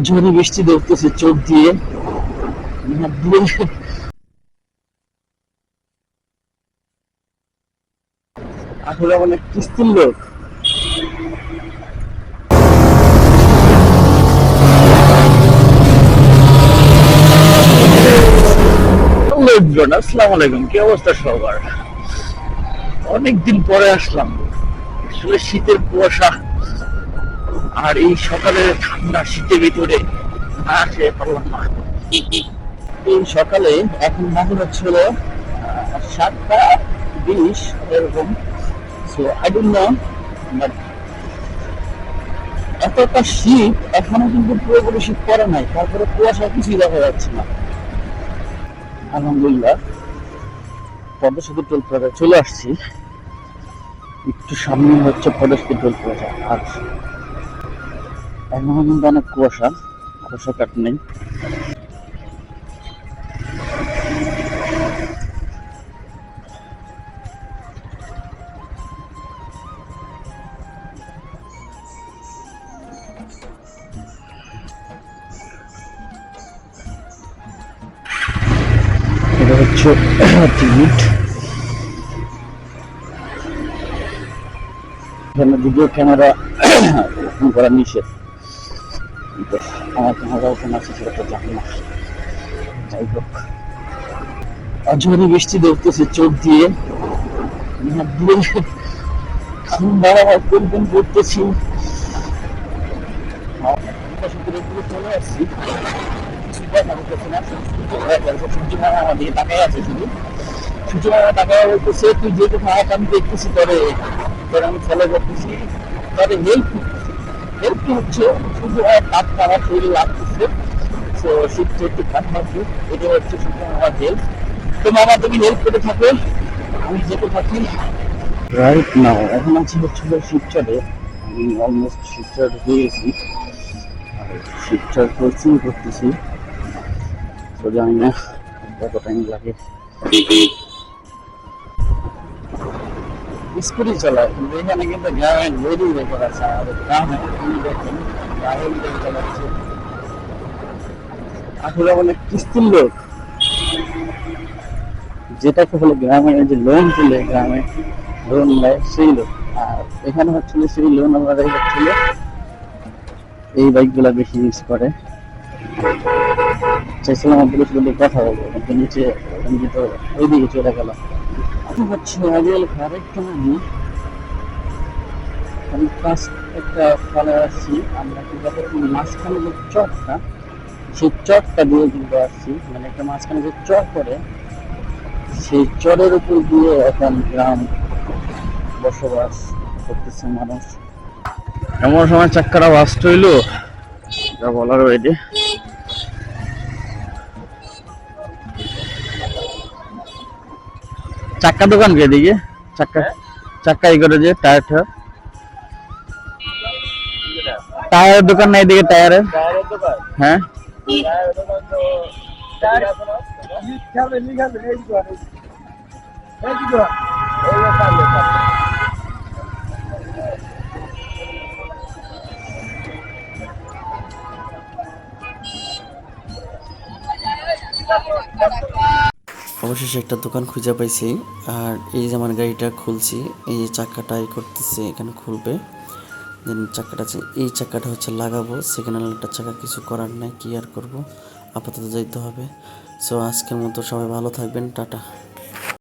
ঝড়ি বৃষ্টি দেখতেছে চোখ দিয়ে আসলে অনেক কিস্তির লোক। আসসালামু আলাইকুম, কি অবস্থা সবার? অনেকদিন পরে আসলাম। আসলে শীতের কুয়াশা আর এই সকালে ঠান্ডা শীতের ভিতরে না খেয়ে পারলাম না। এই সকালে এখন মনে হচ্ছিল 7টা 20 এরকম। So I don't know, but এতটা শীত এখনো কিন্তু পুরোপুরি শীত পড়ে নাই, তারপরে কুয়াশা কিছুই দেখা যাচ্ছে না। আলহামদুলিল্লাহ পদ্মা সেতু টোল প্লাজা চলে আসছি। একটু সামনে হচ্ছে পদ্মা সেতু টোল প্লাজা। আর এখনো কিন্তু অনেক কুয়াশা, কুয়াশা কাট নেই। এটা হচ্ছে টিকিট। এখানে ভিডিও ক্যামেরা ওপেন করা নিষেধ। আমার ক্যামেরা ওপেন আছে সেটা তো জানি না। যাই হোক, ঝড়ি বৃষ্টি দেখতেছে চোখ দিয়ে ঠান্ডা পরিবহন করতেছি। চলে আসছি, সূর্য মামা আমার দিকে তাকাই আছে শুধু। সূর্য মামা তাকায় বলতেছে তুই যেহেতু খাওয়া আমি দেখতেছি তোরে, তোরে আমি ফলো করতেছি, তোরে হেল্প হেল্প হচ্ছে শুধু কাজ আমার শরীরে লাগতেছে। তো শীত একটু ঠান্ডা, এটা হচ্ছে শুধু আমার হেল্প। তো মামা তুমি হেল্প করে থাকো, আমি যেতে থাকি। রাইট নাও এখন আছি হচ্ছে শিবচরে। আমি অলমোস্ট শিবচর হয়ে গেছি, শিবচর কোচিং করতেছি। তো জানি না কত টাইম লাগে। স্কুটি চালায় কিন্তু এখানে কিন্তু গ্রামের লেডি রেকর্ড আছে। আমাদের গ্রামে তিনি দেখেন গ্রামের লেডি চালাচ্ছে। আসলে অনেক কিস্তির লোক, যেটাকে বলে গ্রামে যে লোন তুলে, গ্রামে লোন নেয় সেই লোক। আর এখানে হচ্ছিল সেই লোন আমাদের হচ্ছিল এই বাইক গুলা বেশি ইউজ করে। চাইছিলাম আপনাদের সাথে কথা বলবো কিন্তু নিচে তো ওইদিকে চলে গেল। হচ্ছে আজকাল আরেকটা আমি ফার্স্ট একটা ফলে আসছি। আমরা কিন্তু মাঝখানে যে চকটা, সেই চকটা দিয়ে কিন্তু আসছি, মানে একটা মাঝখানে যে চক করে সেই চরের উপর দিয়ে এখন গ্রাম বসবাস করতেছে মানুষ। এমন সময় চাক্কাটা বাস্ট হইলো যা বলার বাইরে। চাক্কা দোকান কে দিকে চাক্কা চাক্কা ই করে যে টায়ার টায়ার দোকান নাই দিকে টায়ারের। হ্যাঁ অবশেষে একটা দোকান খুঁজে পাইছি। আর এই যে আমার গাড়িটা খুলছি, এই যে চাকাটাই করতেছে, এখানে খুলবে দেন চাকাটা আছে, এই চাকাটা হচ্ছে লাগাবো। সেকেন্ড হ্যান্ড একটা চাকা, কিছু করার নাই, কি আর করবো, আপাতত যাইতে হবে। সো আজকের মতো সবাই ভালো থাকবেন, টাটা।